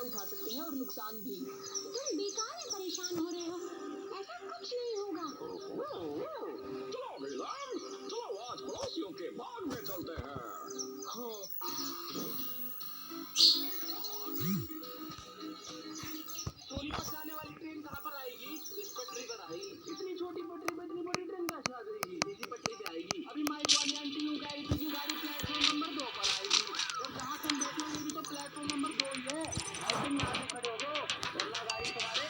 उठा सकते हैं और नुकसान भी। तुम बेकार में परेशान हो रहे हो, ऐसा कुछ नहीं होगा। चलो नीलम, चलो आज पड़ोसियों के बाग में चलते हैं। हाँ। सोनीपत जाने वाली ट्रेन कहाँ पर आएगी? इस पटरी पर आएगी। इतनी छोटी पटरी पर इतनी बड़ी ट्रेन कैसे आ जाएगी? इसी पटरी पे आएगी। अभी माइक वाली आंटी यूं कह रही थी कि गाड़ी प्लेटफॉर्म नंबर 2 पर आएगी, और जहाँ तुम बैठे हो भी तो प्लेटफॉर्म नंबर 2 ही है। और तुम यहाँ से खड़े हो दो, वरना गाड़ी तुम्हारे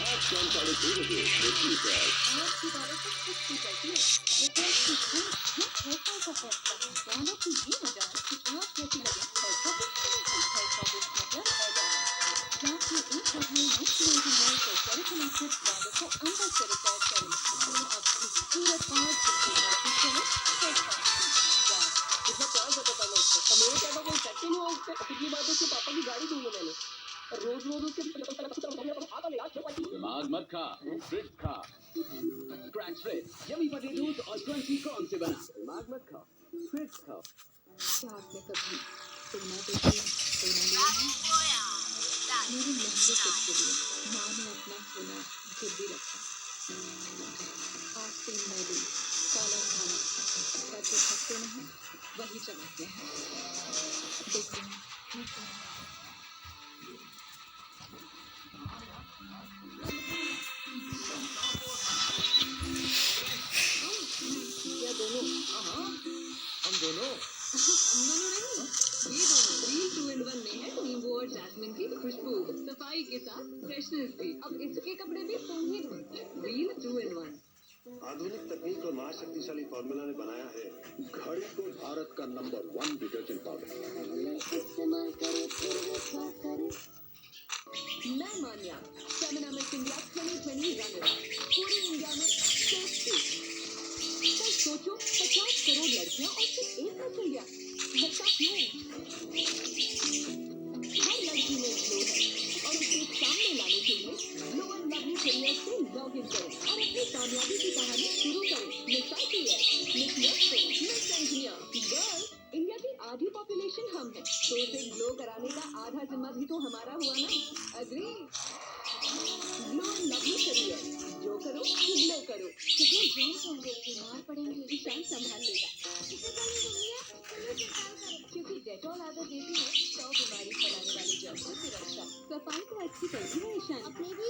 आज शाम 6:30 बजे पृथ्वी पर। आज की बारिश से कुछ भी करती है, लेकिन फैसला का फैसला गानों की ये मजा कि आप कैसी लगे और कभी मतलब है जाना। रात में 1 बढ़ाई मस्त रहेगी मोल को कार्यक्रम एक्सेस वालों को अंदर से रिकॉर्ड करें। अब खूबसूरत 5 घंटे बाकी चले इतना प्यार से पता नहीं उसको, मेरे कहता कोई शक ही नहीं हुआ उससे। कितनी बात है कि पापा की गाड़ी दूंगा मैंने, और रोज रोज उसके दिमाग मत खा, फ्रिज खा। क्रैक्स फ्रिज यमी पोटैटोज और क्रंची कॉर्न से बना। दिमाग मत खा, फ्रिज खाओ। प्यार में कभी सोना देती सोना ले मेरे महंगे कुछ के लिए माँ ने अपना सोना गिरवी रखा। आस्तीन में भी कॉलर खाना पर जो थकते नहीं वही चलाते हैं। देखते हैं या दोनों। हम दोनों नहीं, ये दोनों व्हील 2 in 1 में है नींबू और जैस्मिन की खुशबू, सफाई के साथ फ्रेशनेस भी। अब इसके कपड़े भी तुम ही धो। Wheel 2 in 1। आधुनिक तकनीक और महाशक्तिशाली फॉर्मूला ने बनाया है घड़ी को भारत का नंबर 1 डिटर्जेंट पाउडर। मैं मान्या फेमिना मिस इंडिया 2020 रनर पूरी इंडिया में पर सोचो 50 करोड़ लड़कियां और सिर्फ 1 मिस इंडिया। ऐसा क्यों? हर लड़की में ग्लो है और उसे सामने लाने के लिए ग्लो एंड लवली करियर से लॉग इन करें और अपनी कामयाबी की कहानी शुरू करें। Miss IPS, miss nursing, miss engineer. Girl, India की आधी पॉपुलेशन हम हैं, तो उसे ग्लो कराने का आधा जिम्मा भी तो हमारा हुआ ना। Agree? Glow and lovely career, जो करो ग्लो करो। कितने जॉन्स होंगे, बीमार पड़ेंगे। ईशान संभाल लेगा क्योंकि डेटॉल आदत देती है 100 बीमारी फैलाने वाले जर्म से सुरक्षा। सफाई तो अच्छी करती है ईशान, अपने भी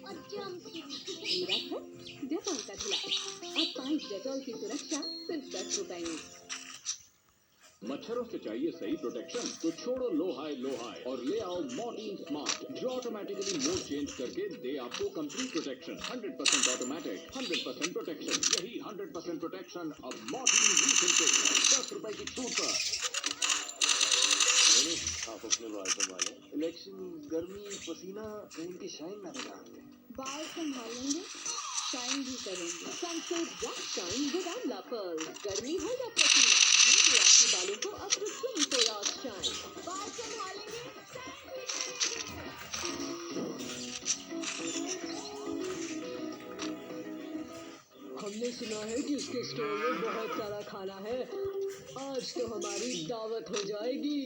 और जॉन्स की भी। मेरा घर डेटॉल का धुला। अब 5 डेटॉल की सुरक्षा सिर्फ 10 रुपए में। मच्छरों से चाहिए सही प्रोटेक्शन तो छोड़ो लो हाई और ले आओ मॉर्टीन स्मार्ट, जो ऑटोमेटिकली मोड चेंज करके दे आपको कंप्लीट प्रोटेक्शन। 100% automatic, 100% protection. यही 100% प्रोटेक्शन अब मॉर्टीन रीफिल पे 10 रुपए की छूट पर। आप अपने बाल संभालें। इलेक्शन, गर्मी, पसीना कहीं की शाइन ना बिगाड़। बाल संभालेंगे, शाइन भी करेंगे। सनसेट रॉक शाइन विद आंवला पर्ल। गर्मी हो या पसीना, ये दे आपके बालों को अप टू 24 आवर्स शाइन। बाल संभालेंगे, हमने सुना है कि उसके स्टोर में बहुत सारा खाना है। आज तो हमारी दावत हो जाएगी।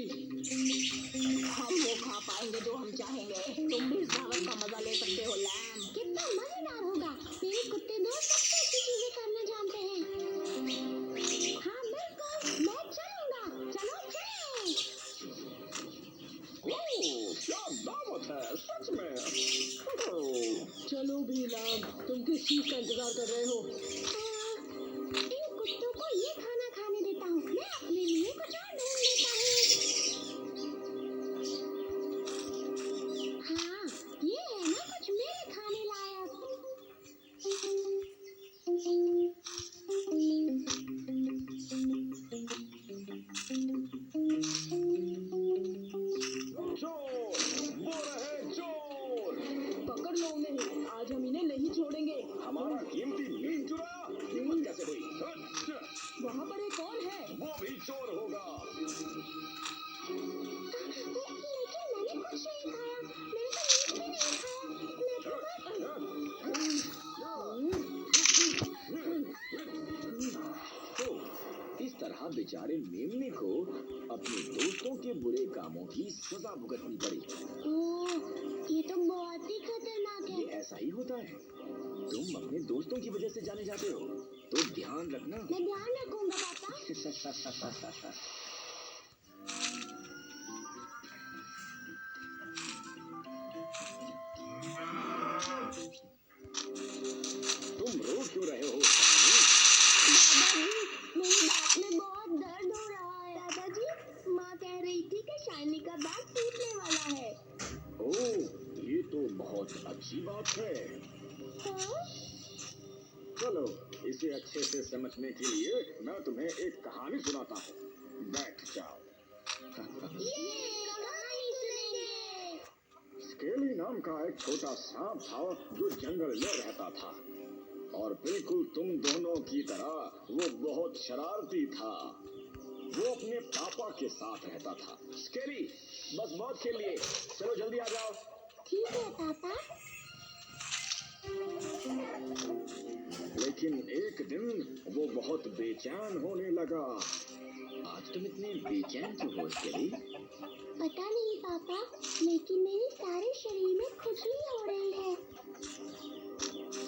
हम वो खा पाएंगे जो हम चाहेंगे। तुम भी इस दावत का मजा ले सकते हो लैम। कितना मजेदार होगा। मेरे कुत्ते दोस्त सबसे अच्छी चीजें करना जानते हैं। हाँ बिल्कुल, मैं चलूंगा। चलो चलें। ओह, क्या दावत है सच में। चलो भी लैम, तुम किस चीज का इंतजार कर रहे हो? इन कुत्तों को ये खाना खाने देता हूँ। मैं अपने लिए कुछ और ढूंढ लेता हूँ। हाँ, ये है ना कुछ मेरे खाने लायक। चोर, वो रहे चोर। पकड़ लो उन्हें, आज हम इन्हें नहीं छोड़ेंगे। हमारा कीमती मीन चुरा, हिम्मत कैसे हुई? वहाँ पर एक और है। वो भी चोर होगा। लेकिन मैंने कुछ नहीं खाया। मैंने तो मीट भी नहीं खाया। मैं तो इस तरह बेचारे मेमने को अपने दोस्तों के बुरे कामों की सजा भुगतनी पड़ी। ओह, ये तो बहुत ही खतरनाक ये है। ऐसा ही होता है। तुम अपने दोस्तों की वजह से जाने जाते हो, तो ध्यान रखना। मैं ध्यान रखूंगा पापा। तुम रो क्यों रहे हो सानी? दादाजी, मेरी बात में बहुत दर्द हो रहा है। दादाजी, माँ कह रही थी कि शाइनी का दांत टूटने वाला है। ओह, ये तो बहुत अच्छी बात है। हाँ? चलो, इसे अच्छे से समझने के लिए मैं तुम्हें एक कहानी सुनाता हूँ। बैठ जाओ। ये कहानी सुनेंगे। स्केली नाम का एक छोटा सांप था जो जंगल में रहता था, और बिल्कुल तुम दोनों की तरह वो बहुत शरारती था। वो अपने पापा के साथ रहता था। स्केली, बस बहुत खेल लिए, चलो जल्दी आ जाओ। ठीक है पापा। लेकिन एक दिन वो बहुत बेचैन होने लगा। आज तुम इतने बेचैन क्यों हो स्केली? पता नहीं पापा, लेकिन मेरे सारे शरीर में खुजली हो रही है।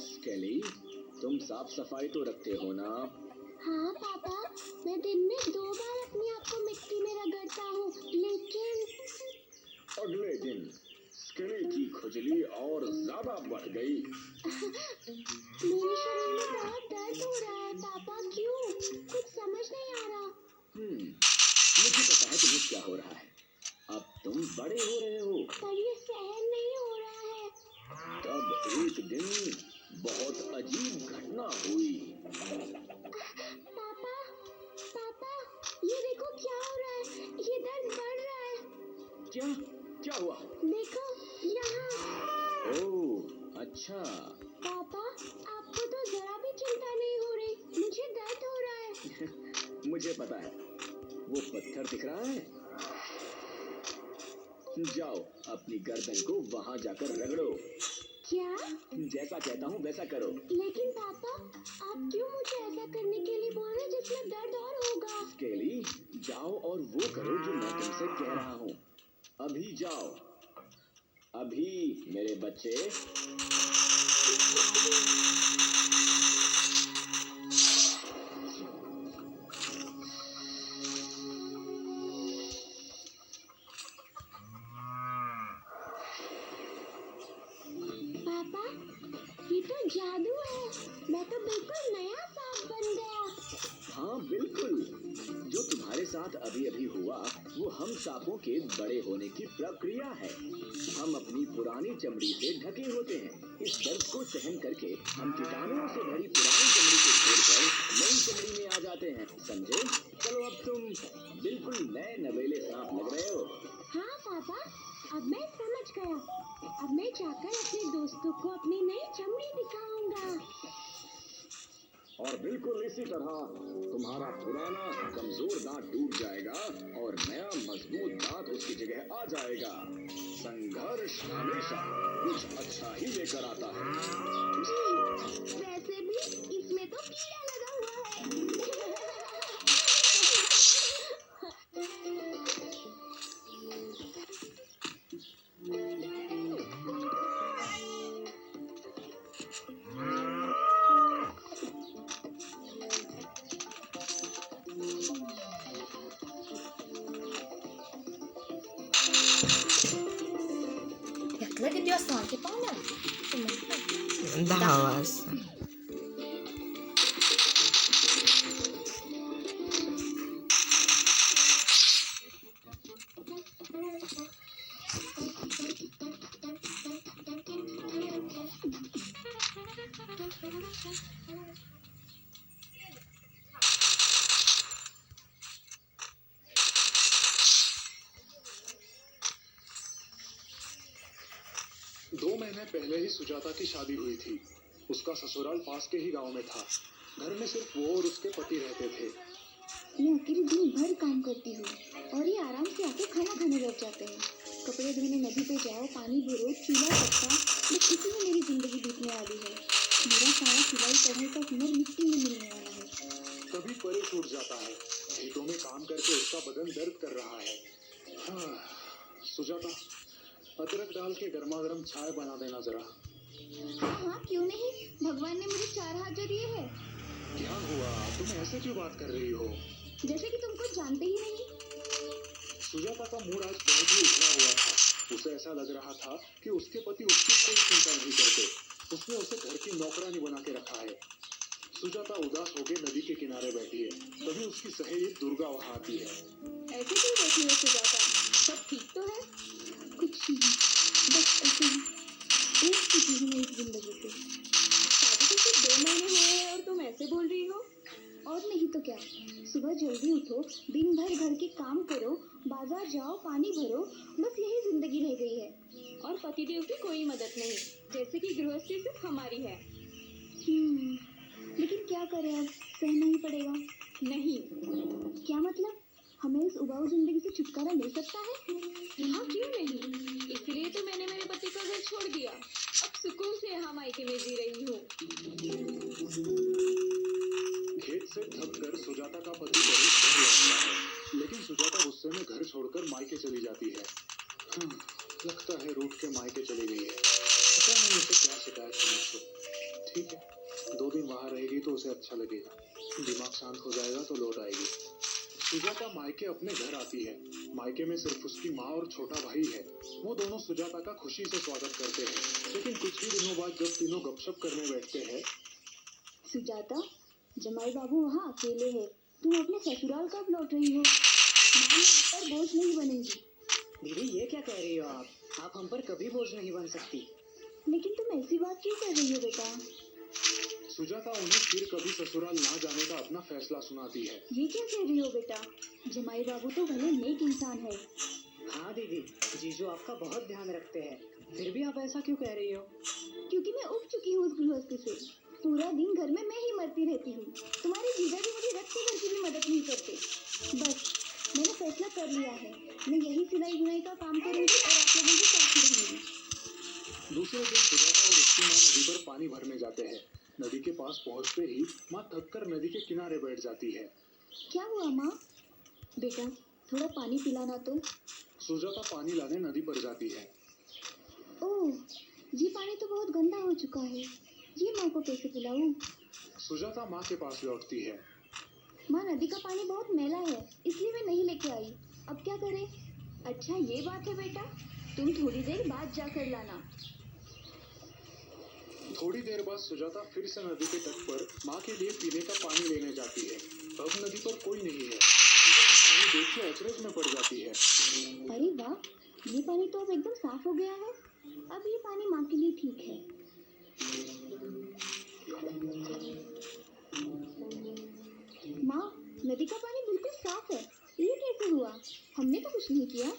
स्केली, तुम साफ सफाई तो रखते हो ना? हाँ पापा, मैं दिन में 2 बार अपने आप को मिट्टी में रगड़ता हूँ, लेकिन अगले दिन स्केली की खुजली और ज्यादा बढ़ गई। मेरे शरीर में बहुत दर्द हो रहा है पापा। क्यों? कुछ समझ नहीं आ रहा। मुझे पता है तुम्हें क्या हो रहा है। अब तुम बड़े हो रहे हो। पर ये सहन नहीं हो रहा है। तब एक दिन बहुत अजीब घटना हुई। पापा, पापा, ये देखो क्या हो रहा है। ये दर्द बढ़ रहा है। क्या क्या हुआ? देखो यहाँ। ओह, अच्छा। पापा, आपको तो जरा भी चिंता नहीं हो रही। मुझे दर्द हो रहा है। मुझे पता है। वो पत्थर दिख रहा है? जाओ, अपनी गर्दन को वहां जाकर रगड़ो। क्या? जैसा कहता हूँ वैसा करो। लेकिन पापा, आप क्यों मुझे ऐसा करने के लिए बोल रहे हैं जिसमें दर्द और होगा? स्केली, जाओ और वो करो जो मैं तुमसे कह रहा हूँ। अभी जाओ, अभी मेरे बच्चे। पापा, ये तो जादू है। मैं तो बिल्कुल नया सांप बन गया। हाँ बिल्कुल, जो तुम्हारे साथ अभी अभी हुआ वो हम सांपों के बड़े होने की प्रक्रिया है। हम अपनी पुरानी चमड़ी से ढके होते हैं। इस दर्द को सहन करके हम कीटाणुओं से भरी पुरानी चमड़ी को छोड़कर नई चमड़ी में आ जाते हैं, समझे? चलो, अब तुम बिल्कुल नए नवेले सांप लग रहे हो। हाँ पापा, अब मैं समझ गया। अब मैं जाकर अपने दोस्तों को अपनी नई चमड़ी दिखाऊंगा। और बिल्कुल इसी तरह तुम्हारा पुराना कमजोर दांत टूट जाएगा और नया मजबूत दांत उसकी जगह आ जाएगा। संघर्ष हमेशा कुछ अच्छा ही लेकर आता है। जी, वैसे भी इसमें तो कीड़ा लगा हुआ है। Jak lagi dia sakit banget. दहा वाजता. दो महीने पहले ही सुजाता की शादी हुई थी। उसका ससुराल पास के ही गांव में था। घर में सिर्फ वो और उसके पति रहते थे। मैं अकेले दिन भर काम करती हूँ और ये आराम से आके खाना खाने लग जाते हैं। कपड़े धोने नदी पे जाओ, पानी भरो, चूल्हा पकता, बस इसी में मेरी जिंदगी बीतने वाली है। मेरा सारा सिलाई करने का हुनर मिट्टी में मिलने वाला है। कभी परे छूट जाता है। खेतों में काम करके उसका बदन दर्द कर रहा है। हाँ, सुजाता, अदरक डाल के गर्मा गर्म चाय बना देना जरा। हाँ हाँ, क्यों नहीं। भगवान ने मुझे 4 हाथ जो दिए हैं। क्या हुआ, तुम ऐसे क्यों बात कर रही हो? जैसे कि तुम कुछ जानते ही नहीं। सुजाता का मूड आज बहुत ही उखड़ा हुआ था। उसे ऐसा लग रहा था कि उसके पति उसकी कोई चिंता नहीं करते। उसने उसे घर की नौकरानी बना के रखा है। सुजाता उदास होकर नदी के किनारे बैठी है। तभी उसकी सहेली दुर्गा वहां आती है। ऐसे क्यों बैठी हो सुजाता? सब ठीक तो है? कुछ नहीं, बस ऐसे ही एक चुकी हूँ मैं इस जिंदगी से। शादी को सिर्फ 2 महीने हुए हैं और तुम ऐसे बोल रही हो? और नहीं तो क्या। सुबह जल्दी उठो, दिन भर घर के काम करो, बाजार जाओ, पानी भरो, बस यही जिंदगी रह गई है। और पतिदेव की कोई मदद नहीं, जैसे कि गृहस्थी सिर्फ हमारी है। लेकिन क्या करें, अब सहना ही पड़ेगा। नहीं। क्या मतलब? हमें इस उबाऊ जिंदगी से छुटकारा मिल सकता है? हाँ, क्यों नहीं। इसलिए तो मैंने मेरे पति का घर छोड़ दिया। अब सुकून से यहाँ मायके में जी रही हूँ। खेत से थक कर सुजाता का पति करीब घर लौटता है, लेकिन सुजाता गुस्से में घर छोड़कर मायके चली जाती है। लगता है रूठ के मायके चली गई है। पता नहीं उसे क्या शिकायत है मुझसे। ठीक है, 2 दिन वहां रहेगी तो उसे अच्छा लगेगा। दिमाग शांत हो जाएगा तो लौट आएगी। सुजाता मायके अपने घर आती है। मायके में सिर्फ उसकी माँ और छोटा भाई है। वो दोनों सुजाता का खुशी से स्वागत करते हैं। लेकिन कुछ ही दिनों बाद जब तीनों गपशप करने बैठते हैं। सुजाता, जमाई बाबू वहाँ अकेले हैं। तुम अपने ससुराल कब लौट रही हो? माँ मैं आप पर बोझ नहीं बनेगी। दीदी ये क्या कह रही हो आप हम पर कभी बोझ नहीं बन सकती। लेकिन तुम ऐसी बात क्यों कर रही हो बेटा? सुजाता उन्हें फिर कभी ससुराल ना जाने का अपना फैसला सुनाती है। ये क्या कह रही हो बेटा? जमाई बाबू तो भले नेक इंसान है। हाँ दीदी, जीजू आपका बहुत ध्यान रखते हैं, फिर भी आप ऐसा क्यों कह रही हो? क्योंकि मैं उब चुकी हूँ उस गृहस्थी से। पूरा दिन घर में मैं ही मरती रहती हूँ। तुम्हारे जीजा भी मुझे रत्ती भर की भी मदद नहीं करते। बस मैंने फैसला कर लिया है। मैं यही सिलाई बुनाई का काम करूंगी और आप लोगों के साथ ही रहूंगी। दूसरे दिन सुजाता और उसकी माँ नदी पर पानी भरने जाते हैं। नदी के पास पहुंचते ही माँ थककर नदी के किनारे बैठ जाती है। क्या हुआ माँ? बेटा थोड़ा पानी पिलाना तो। सुजाता पानी लाने नदी पर जाती है। ओह, ये पानी तो बहुत गंदा हो चुका है। ये माँ को कैसे पिलाऊं? सुजाता माँ के पास लौटती है। माँ नदी का पानी बहुत मैला है, इसलिए मैं नहीं लेके आई। अब क्या करें? अच्छा ये बात है बेटा, तुम थोड़ी देर बाद जाकर लाना। थोड़ी देर बाद सुजाता फिर से नदी के तट पर माँ के लिए पीने का पानी लेने जाती है। अब नदी पर कोई नहीं है। सुजाता पानी देख के अचरज में पड़ जाती है। अरे वाह, ये पानी तो अब एकदम साफ हो गया है। अब ये पानी माँ के लिए ठीक है। माँ, नदी का पानी बिल्कुल साफ है। ये कैसे हुआ? हमने तो कुछ नहीं किया।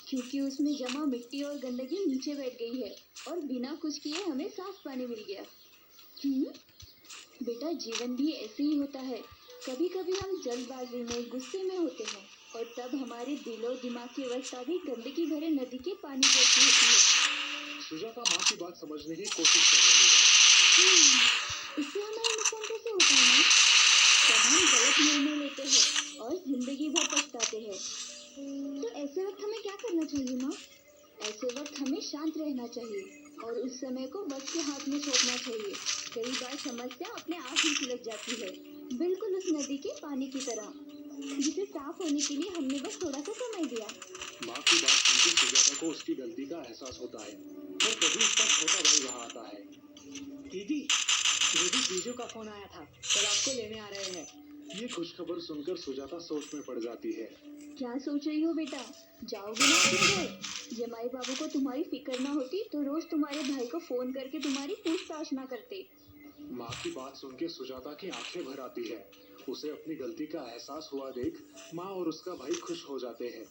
क्योंकि उसमें जमा मिट्टी और गंदगी नीचे बैठ गई है और बिना कुछ किए हमें साफ पानी मिल गया। बेटा जीवन भी ऐसे ही होता है। कभी कभी हम जल्दबाजी में गुस्से में होते हैं और तब हमारे दिलो दिमाग की अवस्था भी गंदगी भरे नदी के पानी जैसी होती है। सुजाता माँ की बात समझने की कोशिश कर रही है। इससे हमारा नुकसान कैसे होता है ना? तब हम गलत निर्णय लेते हैं और जिंदगी भर पछताते हैं। तो ऐसे वक्त हमें क्या करना चाहिए माँ? ऐसे वक्त हमें शांत रहना चाहिए और उस समय को वक्त के हाथ में सौंपना चाहिए। कई बार समस्या अपने आप ही सुलझ जाती है, बिल्कुल उस नदी के पानी की तरह, जिसे साफ होने के लिए हमने बस थोड़ा सा समय दिया। माँ की बात सुनकर सुजाता को उसकी गलती का एहसास होता है। और तभी उसका छोटा भाई वहाँ आता है। दीदी दीदी जीजू का फोन आया था, कल आपको लेने आ रहे हैं। ये खुशखबर सुनकर सुजाता सोच में पड़ जाती है। क्या सोच रही हो बेटा? जाओगे ना अपने घर? जमाई बाबू को तुम्हारी फिक्र ना होती तो रोज तुम्हारे भाई को फोन करके तुम्हारी पूछताछ ना करते। माँ की बात सुन के सुजाता की आंखें भर आती है। उसे अपनी गलती का एहसास हुआ देख माँ और उसका भाई खुश हो जाते हैं।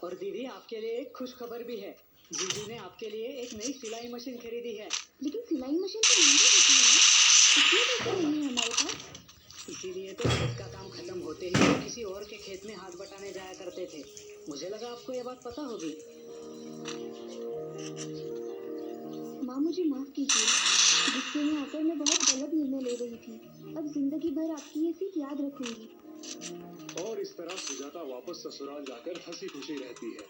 और दीदी आपके लिए एक खुश खबर भी है, जीजू ने आपके लिए एक नई सिलाई मशीन खरीदी है। लेकिन सिलाई मशीन तो महंगी होती है ना, इतने पैसे नहीं है हमारे पास। इसीलिए तो खेत का काम खत्म होते ही वो किसी और के खेत में हाथ बटाने जाया करते थे। मुझे लगा आपको ये बात पता होगी। माँ मुझे माफ कीजिए, गुस्से में आकर मैं बहुत गलत निर्णय ले रही थी। अब जिंदगी भर आपकी ये सीख याद रखूंगी। और इस तरह सुजाता वापस ससुराल जाकर हंसी खुशी रहती है।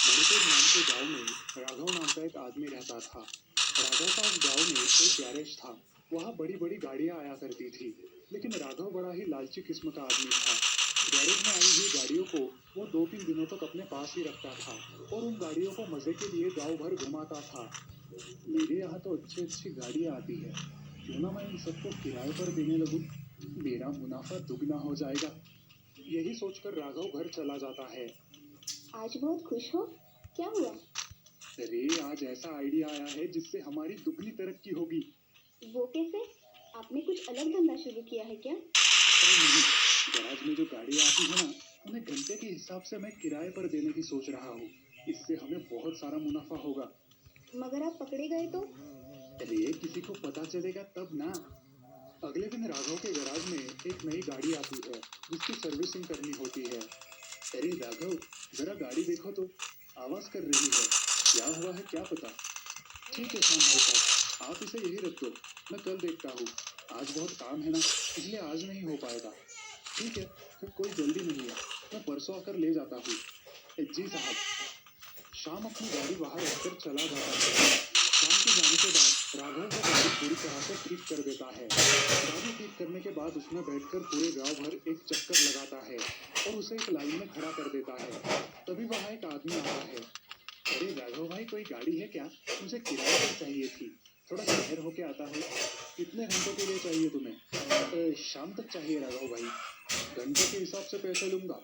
मणिपुर नाम के गांव में राघव नाम का एक आदमी रहता था। राघव का उस गांव में एक गैरेज था। वहाँ बड़ी बड़ी गाड़ियां आया करती थी, लेकिन राघव बड़ा ही लालची किस्म का आदमी था। गैरेज में आई हुई गाड़ियों को वो 2-3 दिनों तक अपने पास ही रखता था और उन गाड़ियों को मजे के लिए गांव भर घुमाता था। मेरे यहाँ तो अच्छी अच्छी गाड़ियाँ आती है, क्यों ना मैं इन सबको किराए पर देने लगूं, मेरा मुनाफा दुगना हो जाएगा। यही सोचकर राघव घर चला जाता है। आज बहुत खुश हो, क्या हुआ? अरे आज ऐसा आइडिया आया है जिससे हमारी दुगनी तरक्की होगी। वो कैसे? आपने कुछ अलग धंधा शुरू किया है क्या? अरे नहीं, गैराज में जो गाड़ियाँ आती है ना, उन्हें घंटे के हिसाब से मैं किराए पर देने की सोच रहा हूँ। इससे हमें बहुत सारा मुनाफा होगा। मगर आप पकड़े गए तो? अरे किसी को पता चलेगा तब ना। अगले दिन राघव के गैराज में एक नई गाड़ी आती है जिसकी सर्विसिंग करनी होती है। अरे राघव, जरा गाड़ी देखो तो, आवाज कर रही है, क्या हुआ है क्या पता। ठीक है श्याम भाई साहब, आप इसे यही रख दो, मैं कल देखता हूँ। आज बहुत काम है ना, इसलिए आज नहीं हो पाएगा। ठीक है, फिर कोई जल्दी नहीं है, मैं परसों आकर ले जाता हूँ। जी साहब। शाम अपनी गाड़ी बाहर रखकर चला जाता है। शाम के जाने के बाद राघव वो गाड़ी पूरी तरह से ठीक कर देता है। गाड़ी ठीक करने के बाद उसमें बैठकर पूरे गांव भर एक चक्कर लगाता है और उसे एक लाइन में खड़ा कर देता है। तभी वहाँ एक आदमी आता है। अरे राघव भाई, कोई गाड़ी है क्या? मुझे किराए पर चाहिए थी, थोड़ा शहर होके आता हूँ। कितने घंटों के लिए चाहिए तुम्हें? शाम तक चाहिए राघव भाई। घंटे के हिसाब से पैसे लूंगा।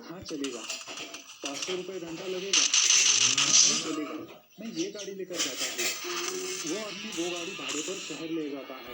हाँ चलेगा। 500 रुपये घंटा लगेगा। हाँ भाई चलेगा, मैं ये गाड़ी लेकर जाता हूँ। वो आदमी वो गाड़ी भाड़े पर शहर ले जाता है।